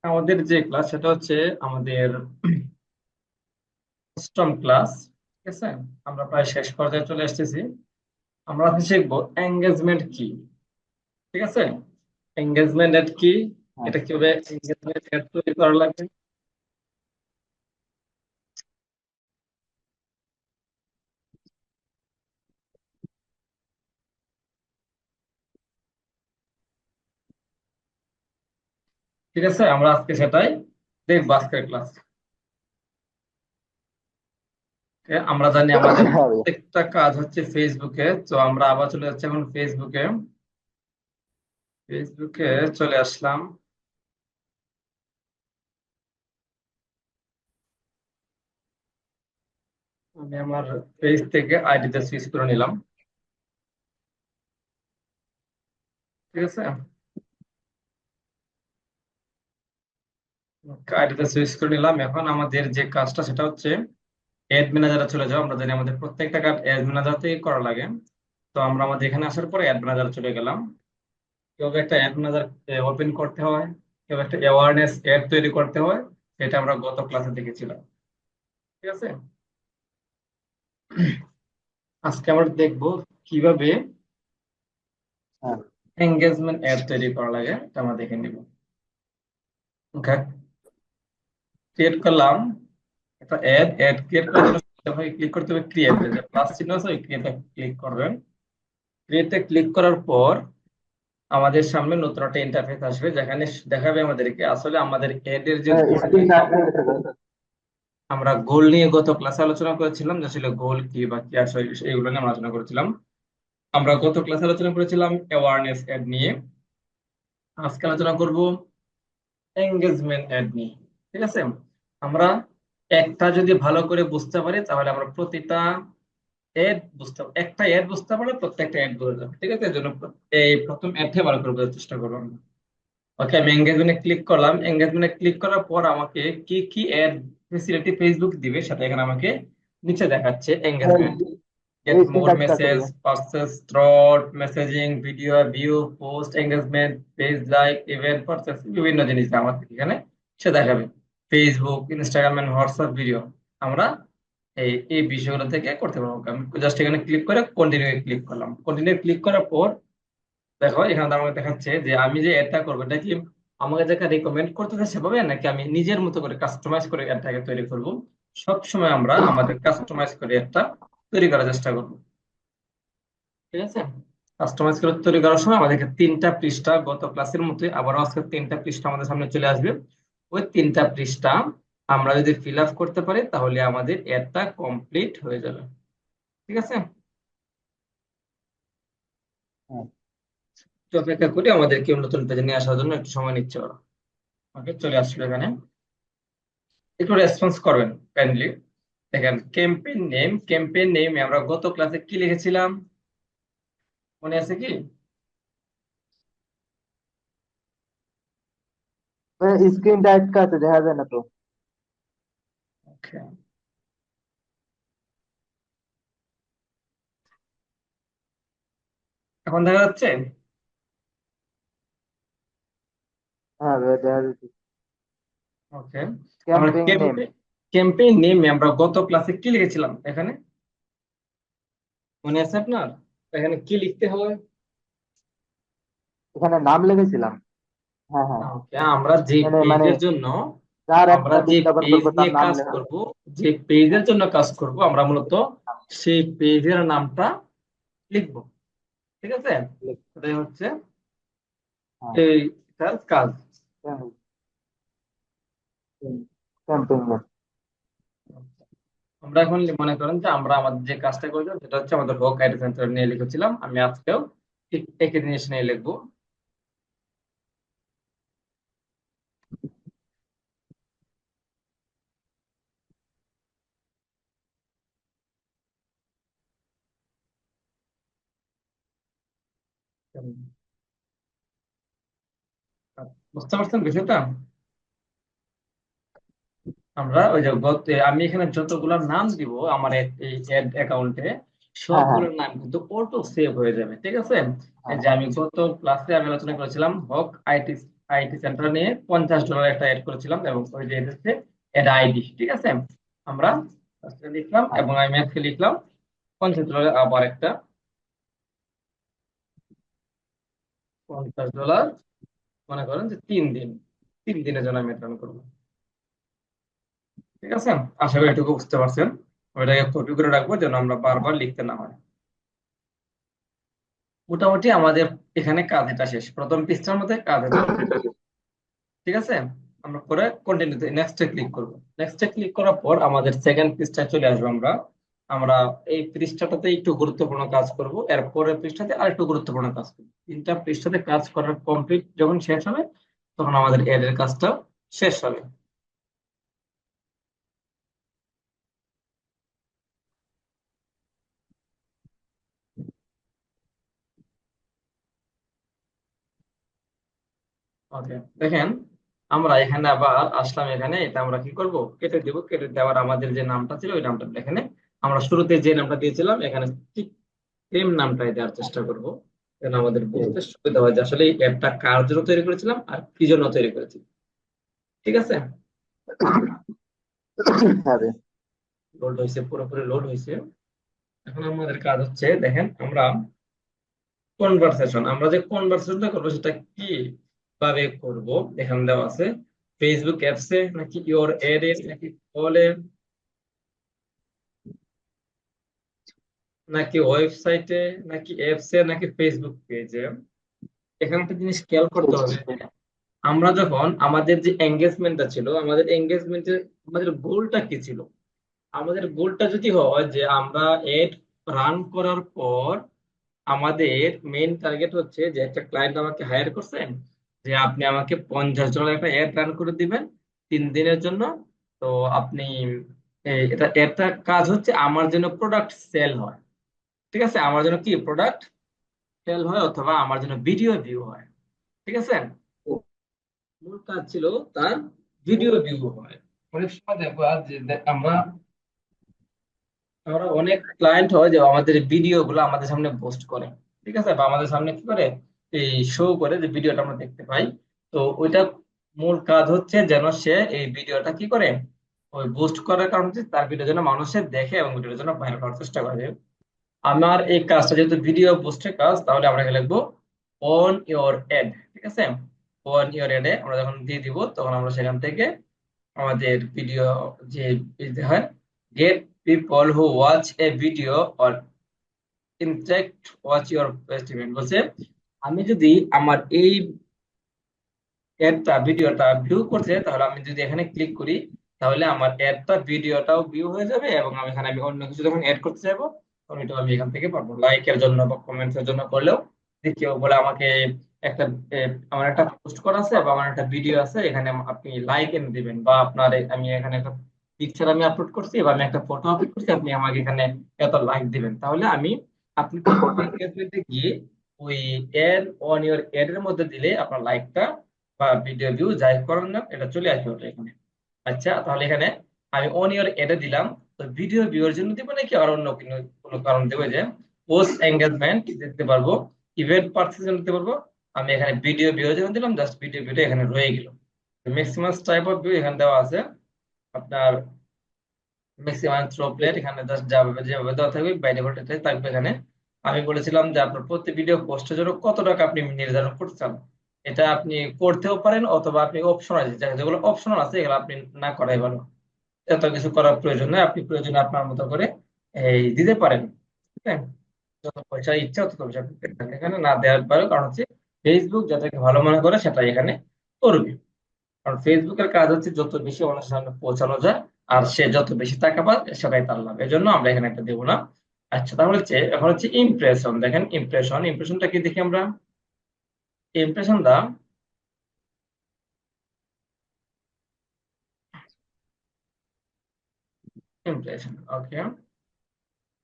আমাদের যে ক্লাস সেটা হচ্ছে আমাদের অষ্টম ক্লাস। ঠিক আছে, আমরা প্রায় শেষ পর্যায়ে চলে আসতেছি। আমরা আজকে শিখবো এঙ্গেজমেন্ট কি। ঠিক আছে, এঙ্গেজমেন্ট এড কি, হ্যাঁ, এটা কিভাবে এঙ্গেজমেন্ট এড তৈরি করা লাগে। ঠিক আছে, আমরা আজকে সেটাই দেখবো আজকের ক্লাস। আমরা জানি আমাদের হ্যাঁ ভাইয়া। প্রত্যেকটা কাজ হচ্ছে ফেসবুকে, তো আমরা আবার চলে যাচ্ছি এখন ফেসবুকে। ফেসবুকে চলে আসলাম। আমি আমার পেজ থেকে আইডিতে সুইচ করে নিলাম। ঠিক আছে, আইডিতে সুইচ করে নিলাম। এখন আমাদের যে কাজটা সেটা হচ্ছে অ্যাড ম্যানেজারে চলে যাও। আমরা জানি আমাদের প্রত্যেকটা কাজ অ্যাড ম্যানেজারতেই করা লাগে। তো আমরা আমাদের এখানে আসার পরে অ্যাড ম্যানেজারে চলে গেলাম। কিভাবে একটা অ্যাড ম্যানেজার ওপেন করতে হয়, কিভাবে একটা অ্যাওয়ারনেস অ্যাড তৈরি করতে হয়, সেটা আমরা গত ক্লাসে দেখেছিলাম। ঠিক আছে, আজকে আমরা দেখবো কিভাবে হ্যাঁ, এঙ্গেজমেন্ট অ্যাড তৈরি করা লাগে, এটা আমরা দেখে নিব। ওকে, ক্রিয়েট করলাম একটা অ্যাড। অ্যাড ক্রিয়েট করার জন্য ক্লিক করতে হবে ক্রিয়েটে, যে প্লাস চিহ্ন আছে ওই ক্রিয়েটে ক্লিক করবেন। ক্রিয়েটে ক্লিক করার পর আমাদের সামনে নতুন একটা ইন্টারফেস আসবে, যেখানে দেখাবে আমাদেরকে আসলে আমাদের এড এর যে গোলটা স্ক্রিনটা কি। আমরা গোল নিয়ে গত ক্লাসে আলোচনা করেছিলাম, যে আসলে গোল কি বা কি আসলে এইগুলো নিয়ে আমরা আলোচনা করেছিলাম। আমরা গত ক্লাসে আলোচনা করেছিলাম অ্যাওয়ারনেস অ্যাড নিয়ে। আজকে আলোচনা করব এঙ্গেজমেন্ট অ্যাড নিয়ে। ঠিক আছে, আমরা একটা যদি ভালো করে বুঝতে পারি তাহলে আমরা প্রতিটা এড বুঝতে, একটা এড বুঝতে পারলে প্রত্যেকটা এড বুঝে যাবে। ঠিক আছে, এর জন্য এই প্রথম অ্যাডটা ভালো করে বোঝার চেষ্টা করবো আমরা। ওকে, আমি এঙ্গেজমেন্টে ক্লিক করলাম। এঙ্গেজমেন্টে ক্লিক করার পর আমাকে কি কি এড ফেসিলিটি ফেসবুক দিবে সেটা এখানে আমাকে নিচে দেখাচ্ছে। এঙ্গেজমেন্ট, এই গেট মোর স্ক্রিনটা কাছে মেসেজ, ভাইয়া। Purchases, thread, messaging, video, view, post, engagement, page like, event, purchases, বিভিন্ন জিনিস আমাদের এখানে সে দেখাবে। Facebook, Instagram and WhatsApp video আমরা এই এই বিষয়গুলো থেকে করতে পারবো। আমি জাস্ট এখানে ক্লিক করে কন্টিনিউ ক্লিক করলাম। কন্টিনিউ ক্লিক করার পর দেখো এখানে তো আমাকে দেখাচ্ছে যে আমি যে অ্যাডটা করবো এটা কি আমাকে যাকে রিকমেন্ড করতেছে সেভাবে, নাকি আমি নিজের মতো করে কাস্টমাইজ করে অ্যাডটাকে তৈরি করব। সব সময় আমরা আমাদের কাস্টমাইজ করে অ্যাডটা তৈরি করার চেষ্টা করব। ঠিক আছে, কাস্টমাইজ করে তৈরি করার সময় আমাদেরকে তিনটা পৃষ্ঠা, গত ক্লাসের মতোই আবারও আজকে তিনটা পৃষ্ঠা আমাদের সামনে চলে আসবে। ওই তিনটা পৃষ্ঠা আমরা যদি ফিল আপ করতে পারি তাহলে আমাদের অ্যাডটা কমপ্লিট হয়ে যাবে। ঠিক আছে, হ্যাঁ, তো অপেক্ষা করি আমাদের কেউ নতুন পেজে নিয়ে আসার জন্য একটু সময় নিচ্ছে ওরা। ওকে, চলে আসলো এখানে। একটু রেসপন্স করবেন কাইন্ডলি। দেখেন ক্যাম্পেইন নেম, ক্যাম্পেইন নেমে আমরা গত ক্লাসে কি লিখেছিলাম মনে আছে কি? স্ক্রিনটা একটা আছে, দেখা যায় না তো। ওকে, এখন দেখা যাচ্ছে। হ্যাঁ ভাইয়া, দেখা যাচ্ছে। ওকে, আমরা ক্যাম্পেইন নেম, ক্যাম্পেইন নেমে আমরা গত ক্লাসে কি লিখেছিলাম এখানে মনে আছে আপনার? এখানে কি লিখতে হয়? এখানে নাম লিখেছিলাম। হ্যাঁ হ্যাঁ, ওকে, আমরা যে মানে মানে পেজের জন্য, যার আমরা একটা যে বিজ্ঞাপন পেজ করবো তার নিয়ে নাম কাজ লেখা। করব, যে পেজের জন্য কাজ করব আমরা মূলত সেই পেজের নামটা লিখবো। ঠিক আছে, এটাই হচ্ছে হ্যাঁ, এইটার কাজ। Campaign name. আমরা এখন মনে করেন যে আমরা আমাদের যে কাজটা করছিলাম সেটা হচ্ছে আমাদের হক আইডি সেন্টার নিয়ে লিখেছিলাম। আমি আজকেও ঠিক একই জিনিস নিয়ে লিখবো। বুঝতে পারছেন বিষয়টা? আমরা ওই যে আমি এখানে যতগুলো নাম দিব আমার এই অ্যাকাউন্টে হ্যাঁ হ্যাঁ সবগুলোর নাম কিন্তু অটো সেভ হয়ে যাবে। ঠিক আছে, এই হ্যাঁ যে আমি গত ক্লাসে আমি আলোচনা করেছিলাম হক আইটি আইটি সেন্টার নিয়ে $50 একটা অ্যাড করেছিলাম, এবং ওই যে এটা হচ্ছে অ্যাড আইডি। ঠিক আছে, আমরা first এ লিখলাম এবং আমি ম্যাথকে লিখলাম $50 আবার একটা $50, মনে করেন যে 3 দিন, 3 দিনের জন্য আমি রিটার্ন করবো। ঠিক আছে, আশা করি এটুকু বুঝতে পারছেন। ওইটাকে কপি করে রাখবো যেন আমরা বারবার লিখতে না হয়। মোটামুটি আমাদের এখানে কাজ এটা শেষ, প্রথম পৃষ্ঠার মধ্যে কাজ এটা শেষ। ঠিক আছে, আমরা পরে কন্টিনিউ নেক্সটে ক্লিক করব। নেক্সটে ক্লিক করার পর আমাদের সেকেন্ড পৃষ্ঠায় চলে আসবো আমরা। আমরা এই পৃষ্ঠাটাতে একটু গুরুত্বপূর্ণ কাজ করব, এর পরের পৃষ্ঠাতে আরেকটু গুরুত্বপূর্ণ কাজ করব। 3টা পৃষ্ঠাতে কাজ করার কমপ্লিট যখন শেষ হবে, তখন আমাদের এড এর কাজটা শেষ হবে। ওকে, দেখেন আমরা এখানে আবার আসলাম। এখানে এটা আমরা কি করব, কেটে দিব। কেটে দেওয়ার আমাদের যে নামটা ছিল ওই নামটা এখানে আমরা শুরুতে যে নামটা দিয়েছিলাম এখানে ঠিক সেম নামটাই দেওয়ার চেষ্টা করব, যেন আমাদের বুঝতে সুবিধা হয় যে আসলে এই অ্যাপটা কার জন্য তৈরি করেছিলাম আর কি জন্য তৈরি করেছি। ঠিক আছে, হ্যাঁ রে। লোড হয়েছে, পুরোপুরি লোড হয়েছে। এখন আমাদের কাজ হচ্ছে, দেখেন আমরা কনভারসেশন, আমরা যে কনভারসেশনটা করবো সেটা কি ভাবে করব। এখানে দেওয়া আছে ফেসবুক অ্যাপসে নাকি ইওর এডে নাকি কলে নাকি ওয়েবসাইটে নাকি অ্যাপসে নাকি ফেসবুক পেজে। এখানে একটা জিনিস খেয়াল করতে হবে, আমরা যখন আমাদের যে এঙ্গেজমেন্টটা ছিল, আমাদের এঙ্গেজমেন্টের আমাদের গোলটা কি ছিল। আমাদের গোলটা যদি হয় যে আমরা এড রান করার পর আমাদের মেইন টার্গেট হচ্ছে যে একটা ক্লায়েন্ট আমাকে হায়ার করছেন, যে আপনি আমাকে $50 একটা অ্যাড রান করে দিবেন 3 দিনের জন্য। তো আপনি এটা একটা কাজ হচ্ছে আমার জন্য প্রোডাক্ট সেল হয়। ঠিক আছে, আমার জন্য কি প্রোডাক্ট সেল হয় অথবা আমার জন্য ভিডিও ভিউ হয়। ঠিক আছে, মূল কাজ ছিল তার ভিডিও ভিউ হয়। অনেক সময় দেখবো যে আমরা আমরা অনেক ক্লায়েন্ট হয় যে আমাদের ভিডিও গুলো আমাদের সামনে পোস্ট করে। ঠিক আছে, বা আমাদের সামনে কি করে এই শো করে যে ভিডিওটা আমরা দেখতে পাই। তো ওইটা মূল কাজ হচ্ছে যেন সে এই ভিডিওটা কি করে, ওই বুস্ট করার কারণে হচ্ছে তার ভিডিও যেন মানুষের দেখে এবং ভিডিওর জন্য ভাইরাল করার চেষ্টা করে। আমার এই কাজটা যেহেতু ভিডিও পোস্টের কাজ, তাহলে আমরা এখানে লিখবো অন ইওর এড। ঠিক আছে, অন ইওর এডে আমরা যখন দিয়ে দিব, তখন আমরা সেখান থেকে আমাদের ভিডিও যে দিতে হয়, gate people who watch A video or in fact watch your best event বলছে, আমি যদি আমার এই অ্যাডটা ভিডিওটা ভিউ করছে, তাহলে আমি যদি এখানে ক্লিক করি, তাহলে আমার অ্যাডটা ভিডিওটাও ভিউ হয়ে যাবে এবং আমি এখানে আমি অন্য কিছু যখন অ্যাড করতে চাইবো তখন এটা আমি এখান থেকে পাবো। লাইকের জন্য বা কমেন্টস এর জন্য করলেও, যদি কেউ বলে আমাকে একটা আমার একটা পোস্ট করা আছে বা আমার একটা ভিডিও আছে, এখানে আপনি লাইক এনে দিবেন, বা আপনার আমি এখানে একটা পিকচার আমি আপলোড করছি বা আমি একটা ফটো আপলোড করছি, আপনি আমাকে এখানে এত লাইক দিবেন, তাহলে আমি আপনি এঙ্গেজমেন্টে গিয়ে ওই এড অন ইওর এড এর মধ্যে দিলে আপনার লাইকটা বা ভিডিও ভিউ যাই করেন না এটা চলে আসবে ওটা এখানে। আচ্ছা, তাহলে এখানে আমি অন ইয়ার এডে দিলাম, তো ভিডিও ভিউর জন্য দিব নাকি আর অন্য কোনো কোনো কারণ দেবো, যে পোস্ট এঙ্গেজমেন্ট দিতে পারবো, ইভেন্ট পার্সেস দিতে পারবো। আমি এখানে ভিডিও ভিউ যখন দিলাম, জাস্ট ভিডিও ভিউটা এখানে রয়ে গেল। ম্যাক্সিমাম টাইপ অফ ভিউ এখানে দেওয়া আছে আপনার, ম্যাক্সিমাম থ্রো প্লেট এখানে জাস্ট যেভাবে যেভাবে দেওয়া থাকবে বাই ডিফল্ট এটাই থাকবে এখানে। আমি বলেছিলাম যে আপনার প্রতি ভিডিও পোস্টের জন্য কত টাকা আপনি নির্ধারণ করতে চান, এটা আপনি করতেও পারেন অথবা আপনি অপশনাল, যেগুলো অপশনাল আছে এগুলো আপনি না করাই ভালো। এত কিছু করার প্রয়োজন নেই, আপনি প্রয়োজনে আপনার মতো করে এই দিতে পারেন। হ্যাঁ, যত পয়সা ইচ্ছা তত পয়সা আপনি পেতে পারেন। এখানে না দেওয়ার পারে, কারণ হচ্ছে ফেসবুক যেটাকে ভালো মনে করে সেটা এখানে করবে। কারণ ফেসবুকের কাজ হচ্ছে যত বেশি মানুষের সামনে পৌঁছানো যায় আর সে যত বেশি টাকা পায় সেটাই তার লাভ, এই জন্য আমরা এখানে একটা দেবো না। আচ্ছা, তাহলে হচ্ছে এখন হচ্ছে ইমপ্রেশন। দেখেন ইমপ্রেশন, ইমপ্রেশনটা কি দেখি আমরা। ইমপ্রেশনটা ইমপ্রেশন ওকে,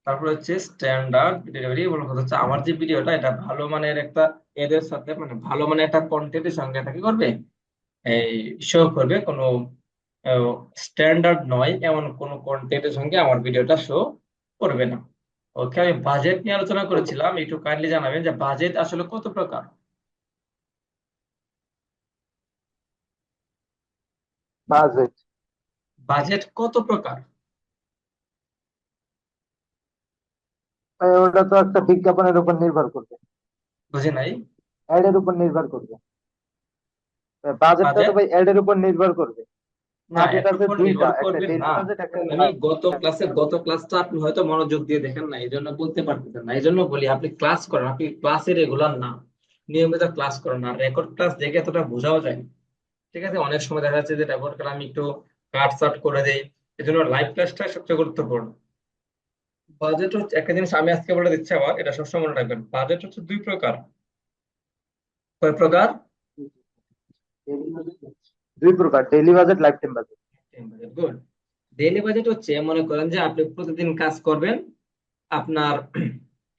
তারপর হচ্ছে স্ট্যান্ডার্ড ডেলিভারি। বড় কথা হচ্ছে আমার যে ভিডিওটা এটা ভালো মানের একটা এদের সাথে, মানে ভালো মানের একটা কন্টেন্টের সঙ্গে এটা কি করবে, এই শো করবে। কোনো স্ট্যান্ডার্ড নয় এমন কোনো কন্টেন্টের সঙ্গে আমার ভিডিওটা শো করবে না। ওকে, আমি বাজেট নিয়ে আলোচনা করেছিলাম, একটু কাইন্ডলি জানাবেন যে বাজেট আসলে কত প্রকার। বাজেট। বাজেট কত প্রকার? ওটা তো একটা বিজ্ঞাপনের উপর নির্ভর করবে, বুঝি নাই। অ্যাড এর উপর নির্ভর করবে। বাজেটটা তো বাজেট ভাই অ্যাড এর উপর নির্ভর করবে। না, বাজেট এটার আছে উপর দুইটা, নির্ভর একটা করবে ডেইলি না। বাজেট, একটা আমি গত ক্লাসটা আপনি হয়তো মনোযোগ দিয়ে দেখেন না, এই জন্য বলতে পারতেছেন না। এই জন্য বলি আপনি ক্লাস করেন, আপনি ক্লাসে রেগুলার না, নিয়মিত ক্লাস করেন না। রেকর্ড ক্লাস দেখে এতটা বোঝাও যায় না। ঠিক আছে, অনেক সময় দেখা যাচ্ছে যে রেকর্ড ক্লাস আমি একটু কাট সাট করে দেই। এই জন্য লাইভ ক্লাসটা সবচেয়ে গুরুত্বপূর্ণ। বাজেট হচ্ছে একটা জিনিস আমি আজকে বলে দিচ্ছি, আবার এটা সবসময় মনে রাখবেন, বাজেট হচ্ছে দুই প্রকার। কয় প্রকার? দুই প্রকার, daily budget, life time budget. Good. Daily budget হচ্ছে মনে করেন যে আপনি প্রতিদিন কাজ করবেন, আপনার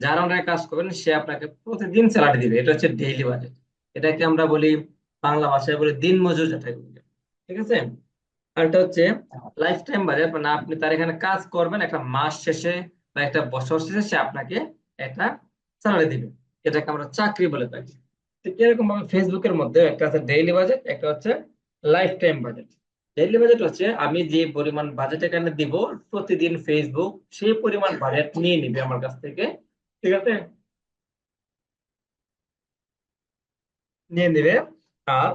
যার আন্ডারে কাজ করবেন সে আপনাকে প্রতিদিন স্যালারি দিবে, এটা হচ্ছে ডেইলি বাজেট। এটাকে আমরা বলি, বাংলা ভাষায় বলি দিন মজুর যেটাকে বলি। ঠিক আছে। আর এটা হচ্ছে লাইফ টাইম বাজেট, মানে আপনি তার এখানে কাজ করবেন, একটা মাস শেষে বা একটা বছর শেষে সে আপনাকে একটা স্যালারি দিবে। এটাকে আমরা চাকরি বলে থাকি। ঠিক এরকম ভাবে ফেসবুকের মধ্যে একটা আছে ডেইলি বাজেট, একটা হচ্ছে life time budget. Daily budget হচ্ছে আমি যে পরিমাণ বাজেট এখানে দিব, প্রতিদিন ফেসবুক সেই পরিমাণ বাজেট নিয়ে নিবে আমার কাছ থেকে। ঠিক আছে, নিয়ে নিবে। আর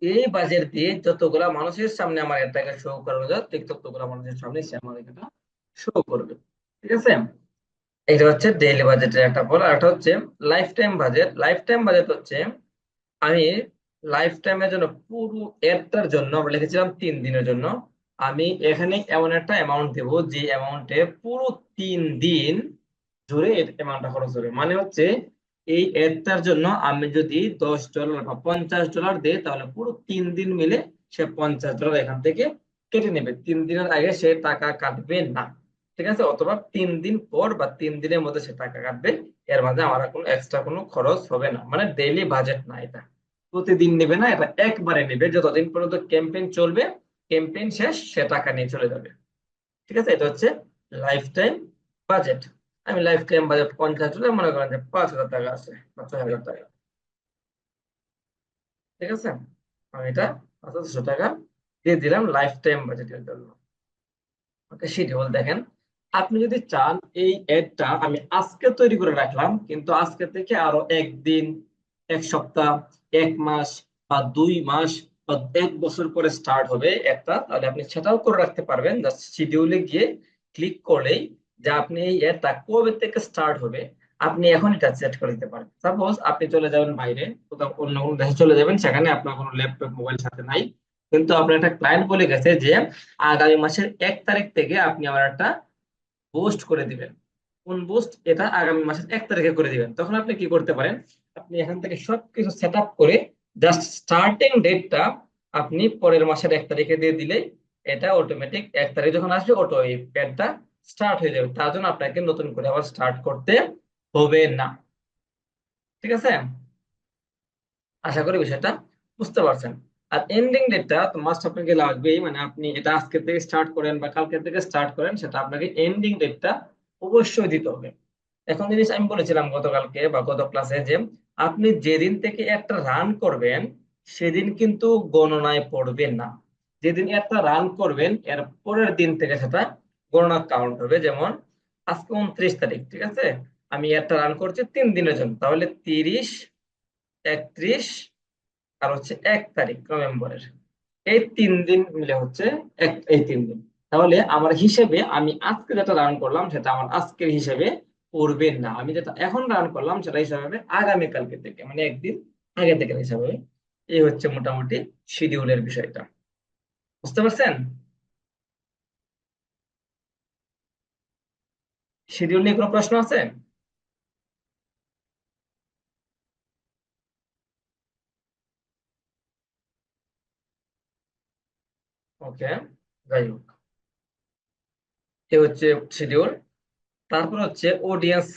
এই বাজেট দিয়ে যতগুলা মানুষের সামনে আমার এটাকে শো করানো যায়, ঠিক ততগুলা মানুষের সামনে সে আমার এটা শো করবে। ঠিক আছে, এটা হচ্ছে ডেইলি বাজেটের একটা ফল। আর একটা হচ্ছে life time budget. Life time budget হচ্ছে আমি লাইফ টাইমের জন্য পুরো এরটার জন্য আমরা লিখেছিলাম 3 দিনের জন্য, আমি এখানে এমন একটা অ্যামাউন্ট দেব যে অ্যামাউন্টে পুরো 3 দিন জুড়ে অ্যামাউন্টটা খরচ হবে। মানে হচ্ছে এই এরটার জন্য আমি যদি $10 বা $50 দিই, তাহলে পুরো 3 দিন মিলে সে $50 এখান থেকে কেটে নেবে। 3 দিনের আগে সে টাকা কাটবে না। ঠিক আছে, অথবা 3 দিন পর বা 3 দিনের মধ্যে সে টাকা কাটবে। এর মাঝে আমার কোনো এক্সট্রা কোনো খরচ হবে না, মানে ডেইলি বাজেট না এটা। প্রতিদিন নেবে না, এটা একবারে নেবে, যতদিন পর্যন্ত ক্যাম্পেইন চলবে, ক্যাম্পেইন শেষ সে টাকা নিয়ে চলে যাবে। ঠিক আছে, এটা হচ্ছে লাইফ টাইম বাজেট। আমি লাইফ টাইম বাজেট 50 মনে করেন যে 5,000 টাকা আছে বা 6,000 টাকা। ঠিক আছে, আমি এটা 5,000 টাকা দিয়ে দিলাম লাইফ টাইম বাজেটের জন্য। ওকে, শিডিউল দেখেন। আপনি যদি চান এই অ্যাডটা আমি আজকে তৈরি করে রাখলাম, কিন্তু আজকে থেকে আরো একদিন, এক সপ্তাহ, এক মাস বা 2 মাস বা 1 বছর পরে স্টার্ট হবে একটা, তাহলে আপনি সেটাও করে রাখতে পারবেন। জাস্ট শিডিউলে গিয়ে ক্লিক করলেই যে আপনি এই অ্যাডটা কবে থেকে স্টার্ট হবে আপনি এখন এটা সেট করে দিতে পারেন। সাপোজ আপনি চলে যাবেন বাইরে, কোথাও অন্য কোনো দেশে চলে যাবেন, সেখানে আপনার কোনো ল্যাপটপ মোবাইল সাথে নাই, কিন্তু আপনার একটা ক্লায়েন্ট বলে গেছে যে আগামী মাসের 1 তারিখ থেকে আপনি আমার একটা বুস্ট করে দিবেন। কোন বুস্ট? এটা আগামী মাসের 1 তারিখে করে দিবেন। তখন আপনি কি করতে পারেন, আপনি এখান থেকে সবকিছু সেট আপ করে জাস্ট স্টার্টিং ডেটটা আপনি পরের মাসের 1 তারিখে দিয়ে দিলেই এটা অটোমেটিক 1 তারিখ যখন আসবে অটো এই প্যাডটা স্টার্ট হয়ে যাবে। তার জন্য আপনাকে নতুন করে আবার স্টার্ট করতে হবে না। ঠিক আছে, আশা করি বিষয়টা বুঝতে পারছেন। আর এন্ডিং ডেটটা তো মাস্ট আপনাকে লাগবেই, মানে আপনি এটা আজকে থেকে স্টার্ট করেন বা কালকে থেকে স্টার্ট করেন, সেটা আপনাকে এন্ডিং ডেটটা অবশ্যই দিতে হবে। এখন জিনিস আমি বলেছিলাম গতকালকে বা গত ক্লাসে যে আপনি যেদিন থেকে একটা রান করবেন সেদিন কিন্তু গণনায় পড়বে না। যেদিন একটা রান করবেন এর পরের দিন থেকে সেটা গণনা কাউন্ট হবে। যেমন আজকে 29 তারিখ, ঠিক আছে, আমি একটা রান করছি 3 দিনের জন্য, তাহলে 30, 31 আর হচ্ছে 1 তারিখ নভেম্বরের, এই 3 দিন মিলে হচ্ছে এই 3 দিন। তাহলে আমার হিসেবে আমি আজকে যেটা রান করলাম সেটা আমার আজকের হিসেবে পড়বে না। আমি যেটা এখন রান করলাম সেটা হিসাবে হবে আগামীকালকে থেকে, মানে একদিন আগে থেকে হিসাবে হবে। এই হচ্ছে মোটামুটি শিডিউলের বিষয়টা। বুঝতে পারছেন? শিডিউল নিয়ে কোনো প্রশ্ন আছে? ওকে, যাই হোক, এ হচ্ছে শিডিউল। তারপর হচ্ছে অডিয়েন্স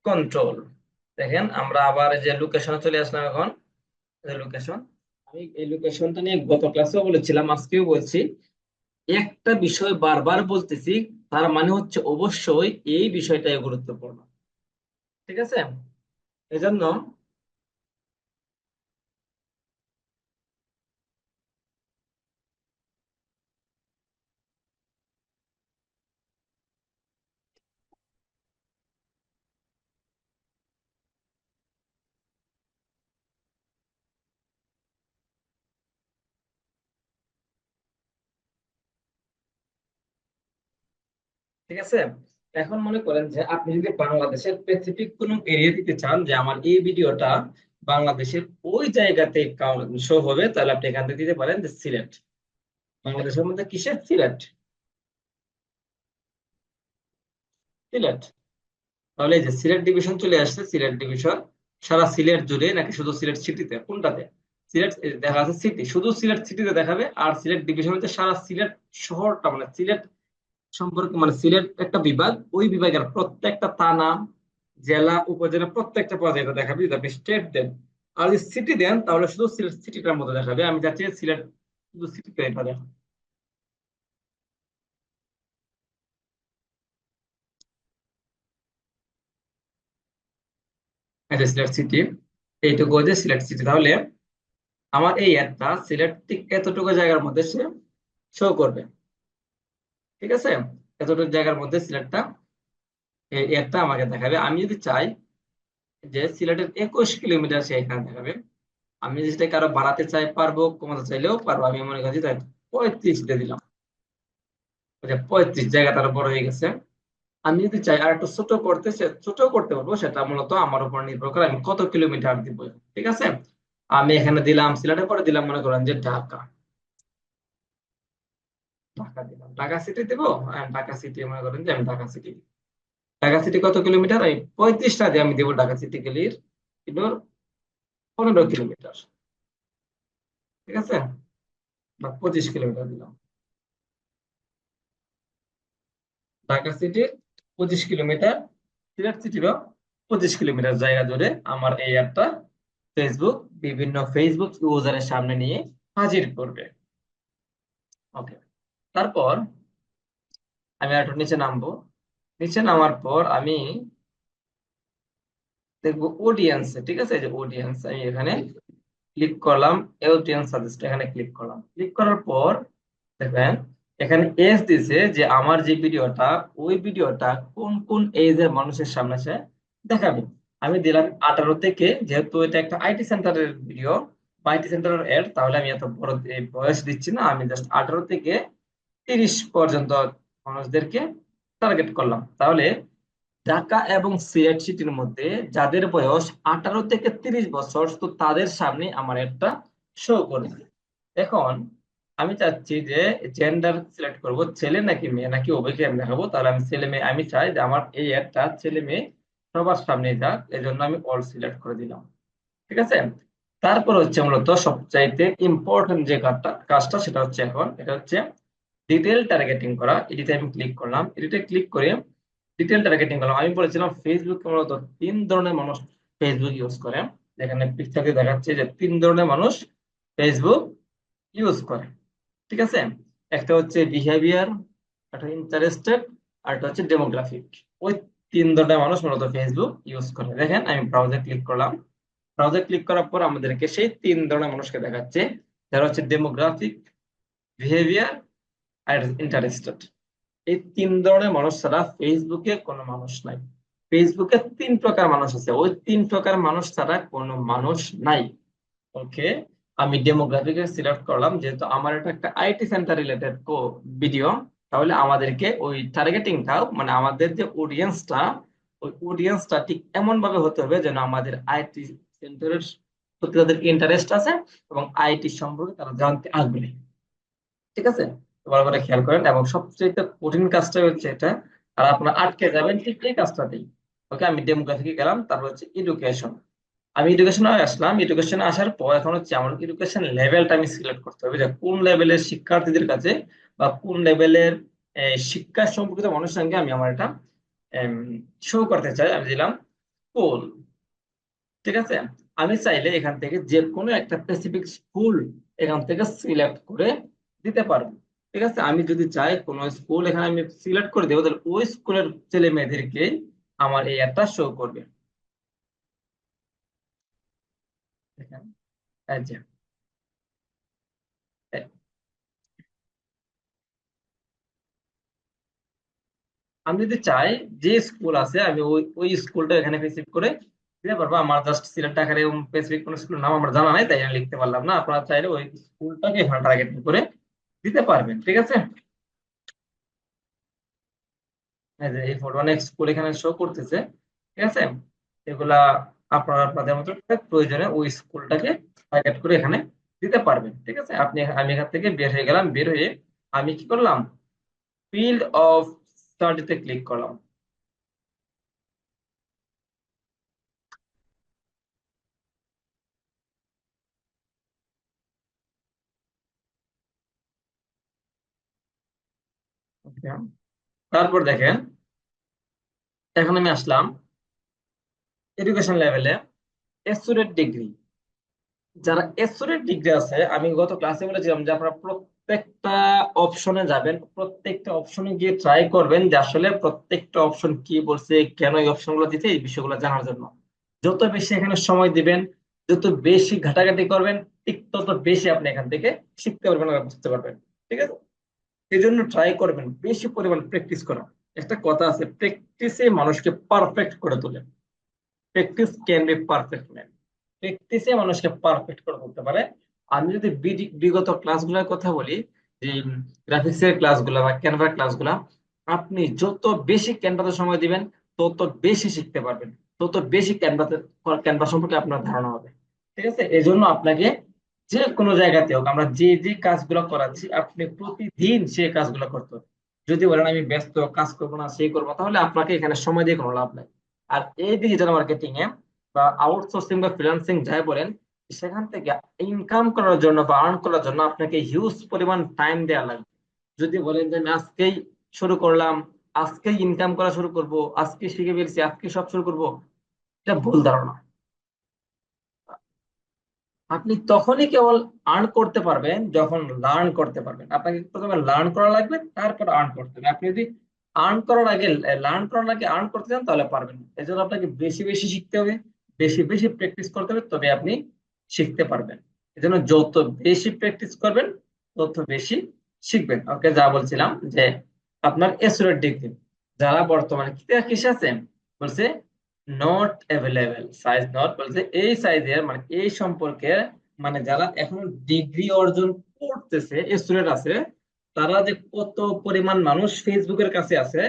কন্ট্রোল। দেখেন আমরা আবার এই যে লোকেশনে চলে আসলাম এখন। লোকেশন, আমি এই লোকেশনটা নিয়ে গত ক্লাসেও বলেছিলাম, আজকেও বলছি। একটা বিষয় বারবার বলতেছি, তার মানে হচ্ছে অবশ্যই এই বিষয়টাই গুরুত্বপূর্ণ। ঠিক আছে, এজন্য ঠিক আছে। এখন মনে করেন যে আপনি যদি বাংলাদেশের স্পেসিফিক কোনো এরিয়া দিতে চান যে আমার এই ভিডিওটা বাংলাদেশের ওই জায়গাতে শো হবে, তাহলে আপনি এখান থেকে দিতে পারেন যে সিলেট। বাংলাদেশের মধ্যে কিসের সিলেট? সিলেট। তাহলে এই যে সিলেট ডিভিশন চলে আসছে, সিলেট ডিভিশন সারা সিলেট জুড়ে নাকি শুধু সিলেট সিটিতে, কোনটাতে? সিলেট এই যে দেখা যাচ্ছে সিটি, শুধু সিলেট সিটিতে দেখাবে, আর সিলেট ডিভিশন হচ্ছে সারা সিলেট শহরটা, মানে সিলেট সম্পর্কে, মানে সিলেট একটা বিভাগ, ওই বিভাগের প্রত্যেকটা থানা, জেলা, উপজেলা প্রত্যেকটা পর্যায়ে এটা দেখাবে যদি আপনি স্টেট দেন। আর যদি সিটি দেন তাহলে শুধু সিলেট সিটিটার মতো দেখাবে। আমি যাচ্ছি সিলেট শুধু সিটিতে এটা দেখা। এটা সিলেট সিটি, এইটুকু হচ্ছে সিলেট সিটি। তাহলে আমার এই অ্যাডটা সিলেট ঠিক এতটুকু জায়গার মধ্যে সে শো করবে। ঠিক আছে, এতটুকু জায়গার মধ্যে সিলেটটা, এই অ্যাডটা আমাকে দেখাবে। আমি যদি চাই যে সিলেটের 21 কিলোমিটার সে এখানে দেখাবে, আমি যেটা কারো বাড়াতে চাই পারবো, কমাতে চাইলেও পারবো। আমি মনে করছি তাই 35 দিয়ে দিলাম। ওই যে 35, জায়গাটা আরো বড় হয়ে গেছে। আমি যদি চাই আর একটু ছোট করতে, সে ছোট করতে পারবো, সেটা মূলত আমার উপর নির্ভর করে আমি কত কিলোমিটার দিব। ঠিক আছে, আমি এখানে দিলাম সিলেটের পরে দিলাম মনে করেন যে ঢাকা। ঢাকা দিলাম, ঢাকা সিটি দেবো। ঢাকা সিটি মনে করেন যে আমি ঢাকা সিটি, ঢাকা সিটি কত কিলোমিটার? এই 35টা দিয়ে আমি দেবো ঢাকা সিটি গেলির কিলোর 15 কিলোমিটার। ঠিক আছে, বা 25 কিলোমিটার দিলাম। ঢাকা সিটির 25 কিলোমিটার, সিলেট সিটিরও 25 কিলোমিটার জায়গা জুড়ে আমার এই অ্যাপটা ফেসবুক বিভিন্ন ফেসবুক ইউজারের সামনে নিয়ে হাজির করবে। ওকে, তারপর আমি একটু নিচে নামবো। নিচে নামার পর আমি দেখবো অডিয়েন্স। ঠিক আছে, এই যে অডিয়েন্স, আমি এখানে ক্লিক করলাম, অডিয়েন্স সাজেস্ট, এখানে ক্লিক করলাম। ক্লিক করার পর দেখবেন এখানে এজ দিছে যে আমার যে ভিডিওটা, ওই ভিডিওটা কোন কোন এজের মানুষের সামনে সে দেখাবে। আমি দিলাম 18 থেকে, যেহেতু এটা একটা আইটি সেন্টারের ভিডিও বা আইটি সেন্টারের এড, তাহলে আমি এত বড় এই বয়স দিচ্ছি না, আমি জাস্ট 18 থেকে 30 পর্যন্ত মানুষদেরকে টার্গেট করলাম। তাহলে ঢাকা এবং সিলেট সিটির মধ্যে যাদের বয়স 18 থেকে 30 বছর, তো তাদের সামনে আমার একটা শো করবে। এখন আমি চাচ্ছি যে জেন্ডার সিলেক্ট করব, ছেলে নাকি মেয়ে নাকি উভয়কে আমি দেখাবো। তাহলে আমি ছেলে মেয়ে, আমি চাই যে আমার এই অ্যাডটা ছেলে মেয়ে সবার সামনে যাক, এই জন্য আমি অল সিলেক্ট করে দিলাম। ঠিক আছে, তারপর হচ্ছে মূলত সবচাইতে ইম্পর্টেন্ট যে কাজটা সেটা হচ্ছে এখন, এটা হচ্ছে ডিটেল টার্গেটিং করা। এডিটে আমি ক্লিক করলাম, এডিটে ক্লিক করে ডিটেল টার্গেটিং করলাম। আমি বলেছিলাম ফেসবুক মূলত 3 ধরনের মানুষ ফেসবুক ইউজ করে। এখানে পিকচারে দেখাচ্ছে যে 3 ধরনের মানুষ ফেসবুক ইউজ করে। ঠিক আছে, একটা হচ্ছে বিহেভিয়ার, একটা ইন্টারেস্টেড, আর একটা হচ্ছে ডেমোগ্রাফিক। ওই 3 ধরনের মানুষ মূলত ফেসবুক ইউজ করে। দেখেন আমি ব্রাউজার ক্লিক করলাম, ব্রাউজার ক্লিক করার পর আমাদেরকে সেই 3 ধরনের মানুষকে দেখাচ্ছে, যারা হচ্ছে ডেমোগ্রাফিক, বিহেভিয়ার আর ইন্টারেস্টেড। এই 3 ধরনের মানুষ ছাড়া ফেসবুকে কোনো মানুষ নাই। ফেসবুকে 3 প্রকার মানুষ আছে, ওই 3 প্রকার মানুষ ছাড়া কোনো মানুষ নাই। ওকে, আমি ডেমোগ্রাফিকে সিলেক্ট করলাম, যেহেতু আমার এটা একটা আইটি সেন্টার রিলেটেড ভিডিও। তাহলে আমাদেরকে ওই টার্গেটিংটা, মানে আমাদের যে অডিয়েন্সটা, ওই অডিয়েন্সটা ঠিক এমন ভাবে হতে হবে যেন আমাদের আইটি সেন্টারের প্রতি তাদের ইন্টারেস্ট আছে এবং আইটি সম্পর্কে তারা জানতে আগ্রহী। ঠিক আছে, তো ভালো করে খেয়াল করেন। এবং সবচেয়ে কঠিন কাজটা হচ্ছে এটা, আর আপনারা আটকে যাবেন ঠিক এই কাজটাতেই। ওকে, আমি ডেমোগ্রাফিকে গেলাম, তারপর হচ্ছে এডুকেশন। আমি এডুকেশনে আসলাম, এডুকেশনে আসার পর এখন হচ্ছে আমার এডুকেশন লেভেলটা আমি সিলেক্ট করতে হবে, যে কোন লেভেলের শিক্ষার্থীদের কাছে বা কোন লেভেলের শিক্ষা সম্পর্কিত মানুষের সঙ্গে আমি আমার এটা শো করতে চাই। আমি দিলাম স্কুল। ঠিক আছে, আমি চাইলে এখান থেকে যে কোনো একটা স্পেসিফিক স্কুল এখান থেকে সিলেক্ট করে দিতে পারবো। ঠিক আছে, আমি যদি চাই কোনো স্কুল এখানে আমি সিলেক্ট করে দেবো, তাহলে ওই স্কুলের ছেলে মেয়েদেরকে আমার এই অ্যাপটা শো করবে। দেখেন, এই যে আমি যদি চাই যে স্কুল আছে আমি ওই ওই স্কুলটা এখানে স্পেসিফিক করে দিতে পারবো। আমার জাস্ট সিলেক্ট আকারে স্পেসিফিক কোন স্কুলের নাম আমার জানা নাই, তাই আমি লিখতে পারলাম না। আপনারা চাইলে ওই স্কুলটাকে এখানে টার্গেট করে দিতে পারবেন। ঠিক আছে, এই যে এই ফটো অনেক স্কুল এখানে শো করতেছে, ঠিক আছে। এগুলা আপনারা আপনাদের মতো করে প্রয়োজনে ওই স্কুলটাকে টার্গেট করে এখানে দিতে পারবেন, ঠিক আছে। আমি এখান থেকে বের হয়ে গেলাম, বের হয়ে আমি কি করলাম, ফিল্ড অফ স্টাডিতে ক্লিক করলাম। Okay. তারপর দেখেন, এখন আমি আসলাম এডুকেশন লেভেলে, স্টুডেন্ট ডিগ্রি। যারা স্টুডেন্ট ডিগ্রি আছে, আমি গত ক্লাসে বলেছিলাম যে আপনারা প্রত্যেকটা অপশনে যাবেন, প্রত্যেকটা অপশনে গিয়ে ট্রাই করবেন যে আসলে প্রত্যেকটা অপশন কি বলছে, কেন এই অপশনগুলো দিতে, এই বিষয়গুলো জানার জন্য। যত বেশি এখানে সময় দিবেন, যত বেশি ঘাটাঘাটি করবেন, ঠিক তত বেশি আপনি এখান থেকে শিখতে পারবেন আর বুঝতে পারবেন, ঠিক আছে। এই জন্য ট্রাই করবেন বেশি পরিমাণ প্র্যাকটিস করা। একটা কথা আছে, প্র্যাকটিসে মানুষকে পারফেক্ট করে তোলে। Practice can be perfect man. প্র্যাকটিসে মানুষকে পারফেক্ট করে তুলতে পারে। আমি যদি বিগত ক্লাসগুলোর কথা বলি, যে গ্রাফিক্স এর ক্লাসগুলো বা ক্যানভার ক্লাসগুলো, আপনি যত বেশি ক্যানভাতে সময় দিবেন, তত বেশি শিখতে পারবেন, তত বেশি ক্যানভা সম্পর্কে আপনার ধারণা হবে, ঠিক আছে। এই জন্য আপনাকে যে কোনো জায়গাতে হোক, আমরা যে যে কাজগুলো করাচ্ছি, আপনি প্রতিদিন সেই কাজগুলো করতে হবে। যদি বলেন আমি ব্যস্ত, কাজ করবো না, সেই করবো, তাহলে আপনাকে এখানে সময় দিয়ে কোনো লাভ নাই। আর এই ডিজিটাল মার্কেটিং এ বা আউটসোর্সিং বা ফ্রিল্যান্সিং যাই বলেন, সেখান থেকে ইনকাম করার জন্য বা আর্ন করার জন্য আপনাকে হিউজ পরিমাণ টাইম দেওয়া লাগবে। যদি বলেন যে আমি আজকেই শুরু করলাম, আজকেই ইনকাম করা শুরু করব, আজকে শিখে ফেলছি, আজকে সব শুরু করব, এটা ভুল ধারণা। আপনি তখনই কেবল আর্ন করতে পারবেন যখন লার্ন করতে পারবেন। আপনাকে প্রথমে লার্ন করা লাগবে, তারপর আর্ন করতে হবে। আপনি যদি আর্ন করার আগে লার্ন করার আগে আর্ন করতে চান, তাহলে পারবেন না। এই জন্য আপনাকে বেশি বেশি শিখতে হবে, বেশি বেশি প্র্যাকটিস করতে হবে, তবে আপনি শিখতে পারবেন। এই জন্য যত বেশি প্র্যাকটিস করবেন, তত বেশি শিখবেন। ওকে, যা বলছিলাম যে আপনার এসুরের ডিগ্রি যারা বর্তমানে কিসে আছে বলছে, নট অ্যাভেলেবেল সাইজ, নট বলছে এই সাইজের, মানে এই সম্পর্কে, মানে যারা এখন ডিগ্রি অর্জন করতেছে স্টুডেন্ট আছে, তারা যে কত পরিমাণ মানুষ ফেসবুকের কাছে আছে,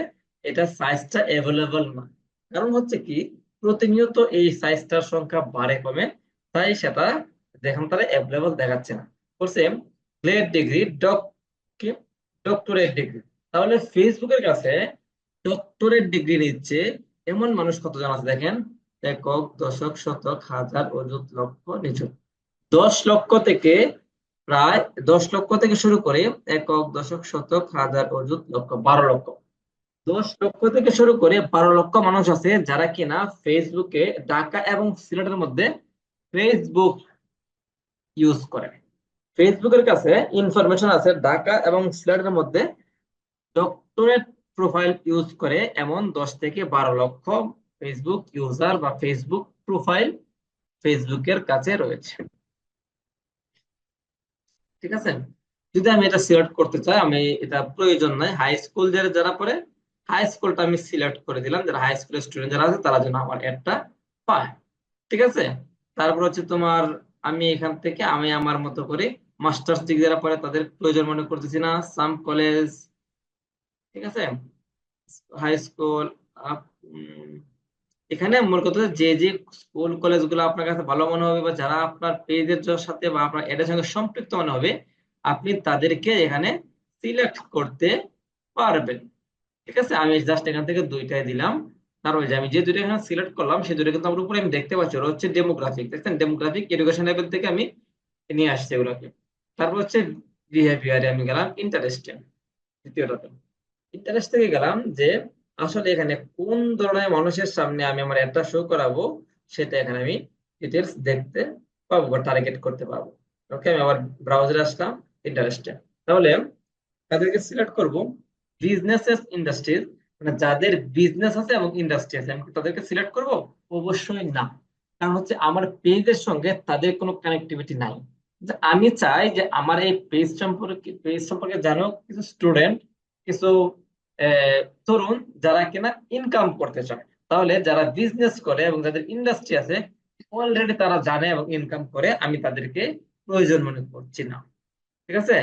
এটা সাইজটা অ্যাভেলেবল না। কারণ হচ্ছে কি, প্রতিনিয়ত এই সাইজটার সংখ্যা বাড়ে কমে, তাই সেটা দেখুন তারা অ্যাভেলেবল দেখাচ্ছে না। বলছে গ্রেড ডিগ্রি, ডক্টরেট ডিগ্রি। তাহলে ফেসবুকের কাছে ডক্টরেট ডিগ্রি নিচ্ছে এমন মানুষ কতজন আছে দেখেন, একক, দশক, শতক, হাজার, অযুত, লক্ষ, নিযুত। 10 লক্ষ থেকে, প্রায় 10 লক্ষ থেকে শুরু করে একক, দশক, শতক, হাজার, অযুত, লক্ষ, 12 লক্ষ। 10 লক্ষ থেকে শুরু করে 12 লক্ষ মানুষ আছে যারা কিনা ফেসবুকে ঢাকা এবং সিলেটের মধ্যে ফেসবুক ইউজ করে। ফেসবুকের কাছে ইনফরমেশন আছে ঢাকা এবং সিলেটের মধ্যে ডক্টরেট প্রোফাইল ইউজ করে এমন 10 থেকে 12 লক্ষ ফেসবুক ইউজার বা ফেসবুক প্রোফাইল ফেসবুকের কাছে রয়েছে, ঠিক আছে। যদি আমি এটা সিলেক্ট করতে চাই, আমি এটা প্রয়োজন নাই, হাই স্কুল যারা যারা পড়ে, হাই স্কুলটা আমি সিলেক্ট করে দিলাম, যারা হাই স্কুলের স্টুডেন্ট যারা আছে তারা যেন আমার অ্যাডটা পায়, ঠিক আছে। তারপর হচ্ছে তোমার, আমি এখান থেকে আমি আমার মতো করে মাস্টার্স ডিগ্রি যারা পড়ে তাদের প্রয়োজন মনে করতেছি না, সাম কলেজ, ঠিক আছে, হাই স্কুল। এখানে মোট কথা হচ্ছে যে যে স্কুল কলেজ গুলো আপনার কাছে ভালো মনে হবে বা যারা আপনার পেজের সাথে বা আপনার এদের সঙ্গে সম্পৃক্ত মনে হবে, আপনি তাদেরকে এখানে সিলেক্ট করতে পারবেন, ঠিক আছে। আমি জাস্ট এখান থেকে দুইটাই দিলাম। তার ওই যে আমি যে দুইটা এখানে সিলেক্ট করলাম, সেই দুইটা কিন্তু আমার উপরে আমি দেখতে পাচ্ছি, ওরা হচ্ছে ডেমোগ্রাফিক, দেখছেন, ডেমোগ্রাফিক এডুকেশন লেভেল থেকে আমি নিয়ে আসছি এগুলোকে। তারপর হচ্ছে বিহেভিয়ারে আমি গেলাম, ইন্টারেস্টে, দ্বিতীয়টাতে ইন্টারেস্ট থেকে গেলাম যে আসলে এখানে কোন ধরনের মানুষের সামনে আমি আমার অ্যাডটা শো করাবো, সেটা এখানে আমি ডিটেলস দেখতে পাবো বা টার্গেট করতে পারবো। ওকে, আমি আবার ব্রাউজারে আসলাম, ইন্টারেস্টে। তাহলে তাদেরকে সিলেক্ট করব বিজনেসেস ইন্ডাস্ট্রিজ, মানে যাদের বিজনেস আছে এবং ইন্ডাস্ট্রি আছে, আমি কি তাদেরকে সিলেক্ট করব? অবশ্যই না। কারণ হচ্ছে আমার পেজের সঙ্গে তাদের কোনো কানেক্টিভিটি নাই। যে আমি চাই যে আমার এই পেজ সম্পর্কে জানো কিছু স্টুডেন্ট, কিছু তরুণ যারা কিনা ইনকাম করতে চায়। তাহলে যারা বিজনেস করে এবং যাদের ইন্ডাস্ট্রি আছে, অলরেডি তারা জানে এবং ইনকাম করে, আমি তাদেরকে প্রয়োজন মনে করছি না, ঠিক আছে।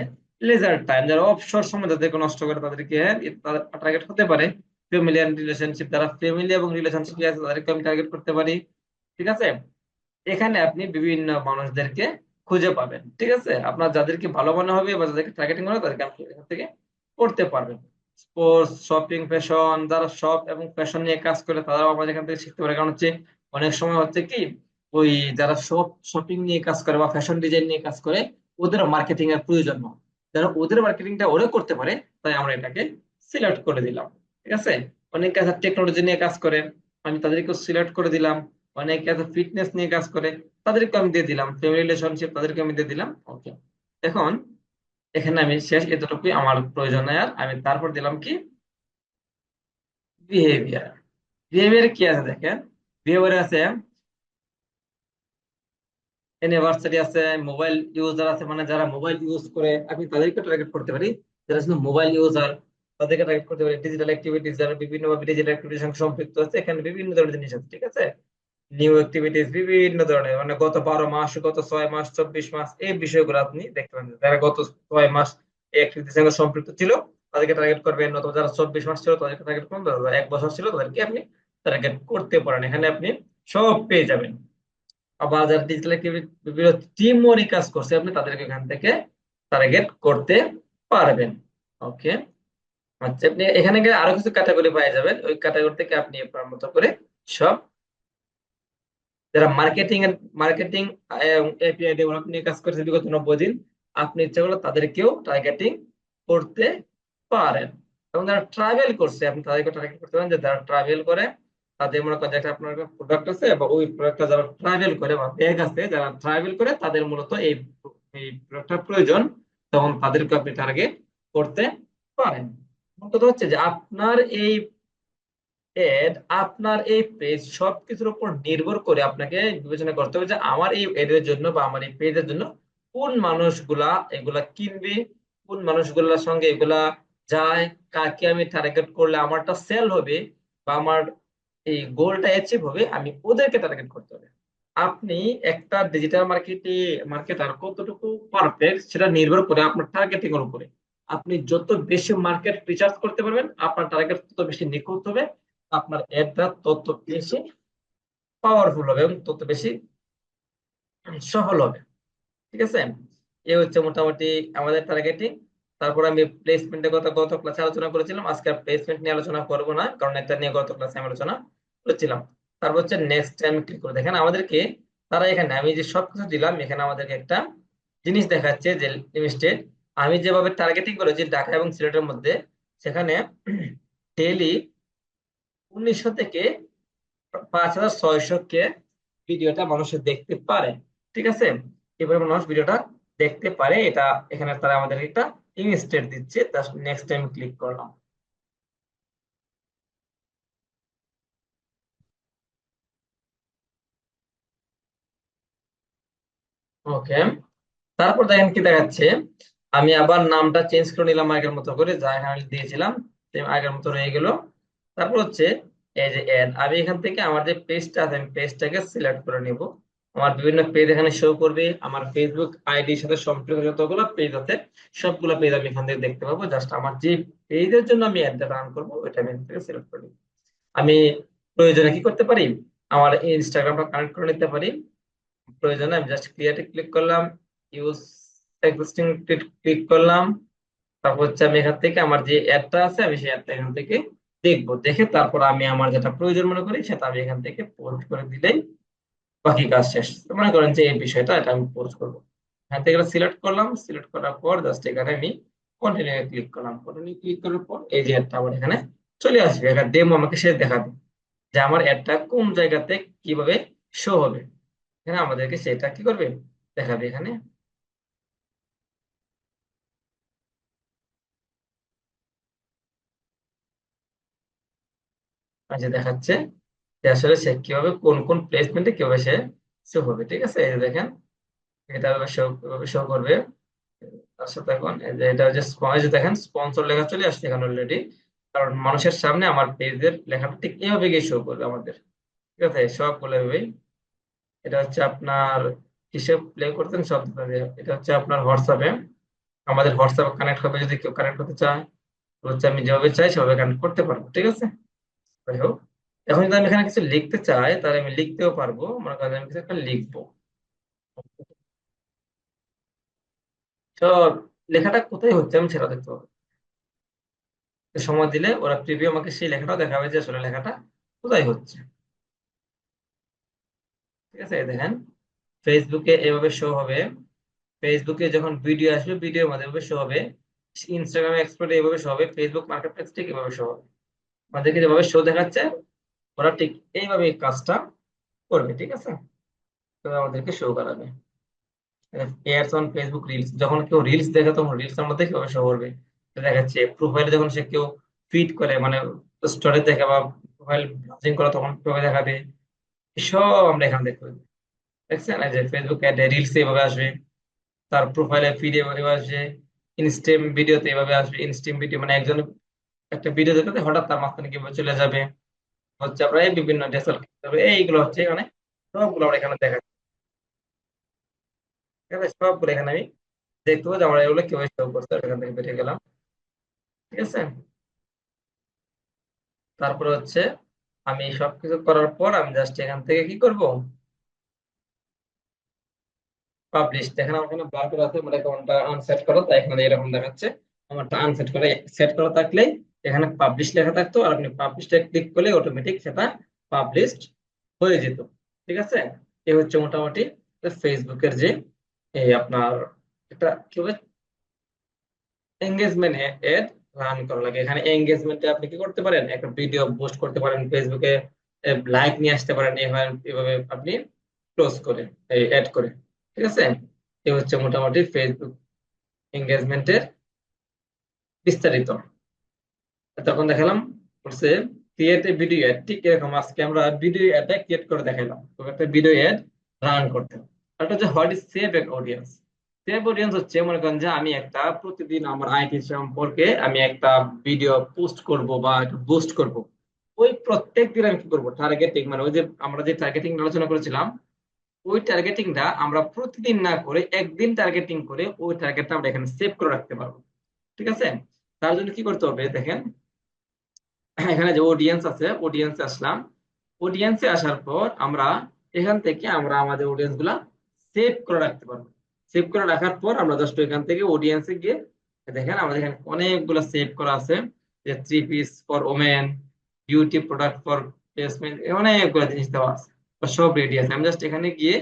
লেজার টাইম, যারা অবসর সময় যাদেরকে নষ্ট করে, তাদেরকে টার্গেট হতে পারে। ফ্যামিলি এন্ড রিলেশনশিপ, যারা ফ্যামিলি এবং রিলেশনশিপ আছে তাদেরকে আমি টার্গেট করতে পারি। ঠিক আছে, এখানে আপনি বিভিন্ন মানুষদেরকে খুঁজে পাবেন। ঠিক আছে, আপনার যাদেরকে ভালো মনে হবে বা যাদেরকে টার্গেটিং হবে তাদেরকে আপনি এখান থেকে করতে পারবেন। স্পোর্টস, শপিং, ফ্যাশন, যারা শপ এবং ফ্যাশন নিয়ে কাজ করে তারাও আমাদের এখান থেকে শিখতে পারে। কারণ হচ্ছে অনেক সময় হচ্ছে কি, ওই যারা শপিং নিয়ে কাজ করে বা ফ্যাশন ডিজাইন নিয়ে কাজ করে, ওদের মার্কেটিং এর প্রয়োজন হয়। যারা ওদের মার্কেটিংটা ওরা করতে পারে, তাই আমরা এটাকে সিলেক্ট করে দিলাম। ঠিক আছে, অনেকে আছে টেকনোলজি নিয়ে কাজ করে, আমি তাদেরকে সিলেক্ট করে দিলাম। অনেকে আছে ফিটনেস নিয়ে কাজ করে, তাদেরকে আমি দিয়ে দিলাম। ফ্যামিলি রিলেশনশিপ, তাদেরকে আমি দিয়ে দিলাম। ওকে, এখন এখানে আমি শেষ, এতটুকুই আমার প্রয়োজন। আর আমি তারপর দিলাম কি, বিহেভিয়ার। বিহেভিয়ার কি আছে দেখেন, বিহেভিয়ার আছে অ্যানিভার্সারি আছে, মোবাইল ইউজার আছে, মানে যারা মোবাইল ইউজ করে আমি তাদেরকে টার্গেট করতে পারি। যারা শুধু মোবাইল ইউজার তাদেরকে টার্গেট করতে পারি। ডিজিটাল অ্যাক্টিভিটিস, যারা বিভিন্ন ভাবে ডিজিটাল অ্যাক্টিভিটির সঙ্গে সম্পৃক্ত আছে, এখানে বিভিন্ন ধরনের জিনিস আছে। ঠিক আছে, নিউ অ্যাক্টিভিটিস বিভিন্ন ধরনের, মানে গত 12 মাস, গত 6 মাস, 24 মাস, এই বিষয়গুলো আপনি দেখতে পাবেন। যারা গত 6 মাস এই অ্যাক্টিভিটির সঙ্গে সম্পৃক্ত ছিল তাদেরকে টার্গেট করবেন, অথবা যারা 24 মাস ছিল তাদেরকে টার্গেট করবেন, যারা 1 বছর ছিল তাদেরকে আপনি টার্গেট করতে পারেন। এখানে আপনি সব পেয়ে যাবেন। আবার যারা ডিজিটাল বিভিন্ন টিম ওয়ারি কাজ করছে, আপনি তাদেরকে এখান থেকে টার্গেট করতে পারবেন। ওকে, আচ্ছা, আপনি এখানে গেলে আরো কিছু ক্যাটাগরি পেয়ে যাবেন। ওই ক্যাটাগরি থেকে আপনি আপনার মতো করে সব, যারা মার্কেটিং এবং এপিআই ডেভেলপ নিয়ে কাজ করেছে বিগত 90 দিন, আপনি ইচ্ছা করলে তাদেরকেও টার্গেটিং করতে পারেন। এবং যারা ট্রাভেল করছে আপনি তাদেরকে টার্গেট করতে পারেন, যে যারা ট্রাভেল করে তাদের মনে করেন যে একটা আপনার প্রোডাক্ট আছে বা ওই প্রোডাক্টটা যারা ট্রাভেল করে বা ব্যাগ আছে, যারা ট্রাভেল করে তাদের মূলত এই এই প্রোডাক্টটার প্রয়োজন, তখন তাদেরকে আপনি টার্গেট করতে পারেন। মোট কথা হচ্ছে যে আপনার এই এড, আপনার এই পেজ সবকিছুর উপর নির্ভর করে আপনাকে বিবেচনা করতে হবে যে আমার এই এডের জন্য বা আমার এই পেজের জন্য কোন মানুষগুলা এগুলা কিনবে, কোন মানুষগুলোর সঙ্গে এগুলা যায়, কাকে আমি টার্গেট করলে আমারটা সেল হবে বা আমার এই গোলটা অ্যাচিভ হবে, আমি ওদেরকে টার্গেট করতে হবে। আপনি একটা ডিজিটাল মার্কেটার কতটুকু পারফেক্ট সেটা নির্ভর করে আপনার টার্গেটিং এর উপরে। আপনি যত বেশি মার্কেট রিসার্চ করতে পারবেন, আপনার টার্গেট তত বেশি নিখুঁত হবে, আপনার অ্যাডটা তত বেশি পাওয়ারফুল হবে এবং তত বেশি সফল হবে। ঠিক আছে, এই হচ্ছে মোটামুটি আমাদের টার্গেটিং। তারপর আমি প্লেসমেন্টের কথা গত ক্লাসে আলোচনা করেছিলাম, আজকে আর প্লেসমেন্ট নিয়ে আলোচনা করবো না, কারণ এটা নিয়ে গত ক্লাসে আমি আলোচনা করেছিলাম। তারপর হচ্ছে নেক্সট টাইম ক্লিক করে দেখেন আমাদেরকে, তারা এখানে আমি যে সবকিছু দিলাম, এখানে আমাদেরকে একটা জিনিস দেখাচ্ছে যে লিমিটেড। আমি যেভাবে টার্গেটিং করেছি ঢাকা এবং সিলেটের মধ্যে, সেখানে ডেইলি 1900 থেকে 5600 কে ভিডিওটা মানুষের দেখতে পারে। ঠিক আছে, এবারে মানুষ ভিডিওটা দেখতে পারে, এটা এখানে তারা আমাদের একটা ইনস্টেট দিচ্ছে। নেক্সট টাইম ক্লিক করলাম। ওকে, তারপর দেখেন কি দেখাচ্ছে, আমি আবার নামটা চেঞ্জ করে নিলাম আগের মতো করে, যা এখানে দিয়েছিলাম same আগের মতো রয়ে গেল। তারপর হচ্ছে এই যে অ্যাড, আমি এখান থেকে আমার যে পেজটা আছে আমি পেজটাকে সিলেক্ট করে নিব। আমার বিভিন্ন পেজ এখানে শো করবে, আমার ফেসবুক আইডির সাথে সম্পৃক্ত যতগুলো পেজ আছে সবগুলো পেজ আমি এখান থেকে দেখতে পাবো। জাস্ট আমার যে পেজের জন্য আমি অ্যাডটা রান করবো ওইটা আমি এখান থেকে সিলেক্ট করে নিব। আমি প্রয়োজনে কি করতে পারি, আমার ইনস্টাগ্রামটা কানেক্ট করে নিতে পারি। প্রয়োজনে আমি জাস্ট ক্রিয়েটে ক্লিক করলাম, ইউজ এক্সিস্টিং ক্লিক করলাম। তারপর হচ্ছে আমি এখান থেকে আমার যে অ্যাডটা আছে আমি সেই অ্যাডটা এখান থেকে দেখবো, দেখে তারপর আমি আমার যেটা প্রয়োজন মনে করি সেটা আমি এখান থেকে পোস্ট করে দিলেই বাকি কাজ শেষ। তো মনে করেন যে এই বিষয়টা এটা আমি পোস্ট করবো, এখান থেকে সিলেক্ট করলাম, সিলেক্ট করার পর জাস্ট এখানে আমি কন্টিনিউ ক্লিক করলাম। কন্টিনিউ ক্লিক করার পর এই যে অ্যাডটা আমার এখানে চলে আসবে, এখানে ডেমো আমাকে সে দেখাবে যে আমার অ্যাডটা কোন জায়গাতে কিভাবে শো হবে। এখানে আমাদেরকে সেটা কি করবে, দেখাবে এখানে। আর যে দেখাচ্ছে যে আসলে সে কিভাবে কোন কোন প্লেসমেন্টে কিভাবে সে শো হবে। ঠিক আছে, এই যে দেখেন এটা শো শো করবে। তার সাথে এখন এই যে এটা যে এই যে দেখেন স্পন্সর লেখা চলে আসছে এখানে অলরেডি, কারণ মানুষের সামনে আমার পেজের লেখাটা ঠিক এইভাবে গিয়ে শো করবে আমাদের। ঠিক আছে, সবগুলো এভাবেই। এটা হচ্ছে আপনার হিসেব প্লে করতেন সব দিতে হবে। এটা হচ্ছে আপনার হোয়াটসঅ্যাপে, আমাদের হোয়াটসঅ্যাপে কানেক্ট হবে যদি কেউ কানেক্ট করতে চায়। তো হচ্ছে আমি যেভাবে চাই সেভাবে কানেক্ট করতে পারবো, ঠিক আছে? যাই হোক, এখন যদি আমি এখানে কিছু লিখতে চাই তাহলে আমি লিখতেও পারবো, মনে করেন আমি কিছু একটা লিখবো। তো লেখাটা কোথায় হচ্ছে আমি সেটা দেখতে পাবো। তো সময় দিলে ওরা প্রিভিউ আমাকে সেই লেখাটাও দেখাবে যে আসলে লেখাটা কোথায় হচ্ছে। ঠিক আছে, এই দেখেন ফেসবুকে এভাবে শো হবে। ফেসবুকে যখন ভিডিও আসবে ভিডিওর মধ্যে এভাবে শো হবে। ইনস্টাগ্রামে এক্সপ্লোরে এভাবে শো হবে, ফেসবুক মার্কেট প্লেস ঠিক এভাবে শো হবে। আমাদেরকে যেভাবে শো দেখাচ্ছে ওরা ঠিক এইভাবে এই কাজটা করবে, ঠিক আছে? তো আমাদেরকে শো করাবে। এডস অন ফেসবুক রিলস, যখন কেউ রিলস দেখে তখন রিলস এর মধ্যে কিভাবে শো করবে এটা দেখাচ্ছে। প্রোফাইলে যখন সে কেউ ফিড করে মানে স্টোরি দেখে বা প্রোফাইল ব্রাউজিং করে তখন কিভাবে দেখাবে, সব আমরা এখানে দেখতে পাবো। দেখছেন এই যে ফেসবুক অ্যাড রিলস এভাবে আসবে, তার প্রোফাইলে ফিড এভাবে আসবে, ইনস্টেম ভিডিওতে এভাবে আসবে। ইনস্টেম ভিডিও মানে একজন একটা ভিডিও দেখতে হঠাৎ তার মাঝখানে কিভাবে চলে যাবে, হচ্ছে আমরা এই বিভিন্ন ডেসেল এইগুলো হচ্ছে এখানে সবগুলো আমরা এখানে দেখা, ঠিক আছে? সবগুলো এখানে আমি দেখতে পাবো যে আমরা এগুলো কিভাবে শো করতে হবে। এখান থেকে বেরিয়ে গেলাম, ঠিক আছে? তারপরে হচ্ছে আমি সবকিছু করার পর আমি জাস্ট এখান থেকে কি করব, পাবলিশ। দেখেন আমার এখানে বার করা আছে, আমার অ্যাকাউন্টটা আনসেট করা, তাই এখানে এরকম দেখাচ্ছে। আমারটা আনসেট করে সেট করা থাকলে এখানে পাবলিশ লেখা থাকতো, আর আপনি পাবলিশটা ক্লিক করলে অটোমেটিক সেটা পাবলিশড হয়ে যেত, ঠিক আছে? এই হচ্ছে মোটামুটি ফেসবুকের যে এই আপনার একটা কি বলে এঙ্গেজমেন্ট এড রান করা লাগে। এখানে এঙ্গেজমেন্টে আপনি কি করতে পারেন, একটা ভিডিও পোস্ট করতে পারেন ফেসবুকে, লাইক নিয়ে আসতে পারেন, এভাবে এভাবে আপনি ক্লোজ করে এই অ্যাড করে, ঠিক আছে? এই হচ্ছে মোটামুটি ফেসবুক এঙ্গেজমেন্টের বিস্তারিত। তখন দেখালাম করছে ক্রিয়েট এ ভিডিও অ্যাড, ঠিক এরকম আজকে আমরা ভিডিও অ্যাডটা ক্রিয়েট করে দেখাইলাম। তো একটা ভিডিও অ্যাড রান করতে হবে। আর একটা হচ্ছে what is save N audience. Save audience হচ্ছে মনে করেন যে আমি একটা প্রতিদিন আমার আইটি সম্পর্কে আমি একটা ভিডিও পোস্ট করব বা একটু বুস্ট করব। ওই প্রত্যেক দিন আমি কি করবো টার্গেটিং, মানে ওই যে আমরা যে টার্গেটিং আলোচনা করেছিলাম, ওই টার্গেটিংটা আমরা প্রতিদিন না করে একদিন টার্গেটিং করে ওই টার্গেটটা আমরা এখানে সেভ করে রাখতে পারবো, ঠিক আছে? তার জন্য কি করতে হবে দেখেন, এখানে যে অডিয়েন্স আছে অডিয়েন্সে আসলাম। অডিয়েন্সে আসার পর আমরা এখান থেকে আমরা আমাদের অডিয়েন্স গুলা সেভ করে রাখতে পারবো। সেভ করে রাখার পর আমরা জাস্ট এখান থেকে অডিয়েন্সে গিয়ে দেখেন আমাদের এখানে অনেকগুলো সেভ করা আছে, যে three piece for women, beauty product for placement, অনেকগুলো জিনিস দেওয়া আছে। তো সব রেডি আছে, আমি জাস্ট এখানে গিয়ে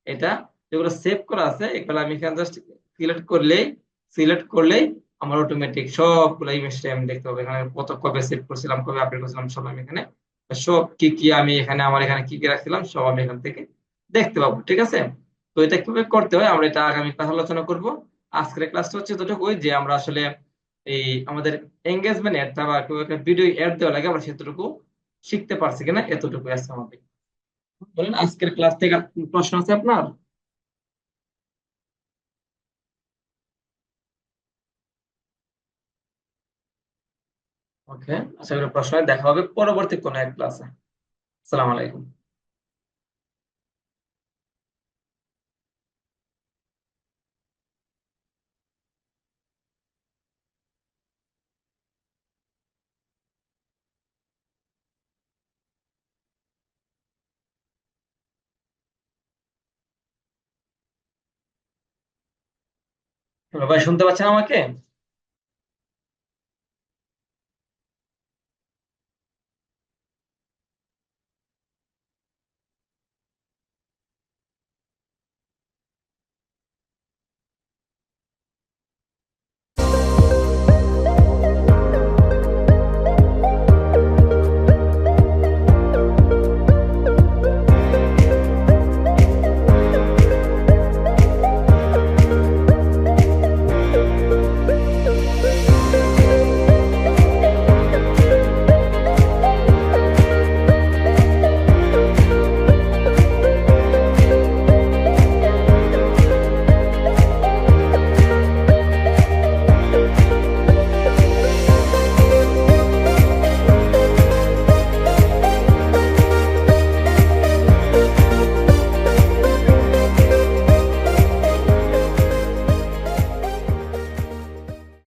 এটা যেগুলো সেভ করা আছে এগুলো আমি এখানে জাস্ট সিলেক্ট করলেই আমার অটোমেটিক সবগুলো ইমেজটা আমি দেখতে পাবো। এখানে কত কবে সেভ করছিলাম, কবে আপডেট করছিলাম, সব আমি এখানে সব কি কি আমি এখানে আমার এখানে কি কি রাখছিলাম সব আমি এখান থেকে দেখতে পাবো, ঠিক আছে? তো এটা কিভাবে করতে হয় আমরা এটা আগামী ক্লাস আলোচনা করব। আজকের ক্লাসটা হচ্ছে যতটুকুই যে আমরা আসলে এই আমাদের এঙ্গেজমেন্ট অ্যাডটা বা ভিডিও অ্যাড দেওয়া লাগে আমরা সেতটুকু শিখতে পারছি কিনা, এতটুকু আছে আমাদের। বলেন আজকের ক্লাস থেকে আর কোনো প্রশ্ন আছে আপনার? ওকে, আশা করি প্রশ্ন হয়। দেখা হবে পরবর্তী কোনো এক ক্লাসে। আসসালামু আলাইকুম। হ্যালো ভাই, শুনতে পাচ্ছেন আমাকে?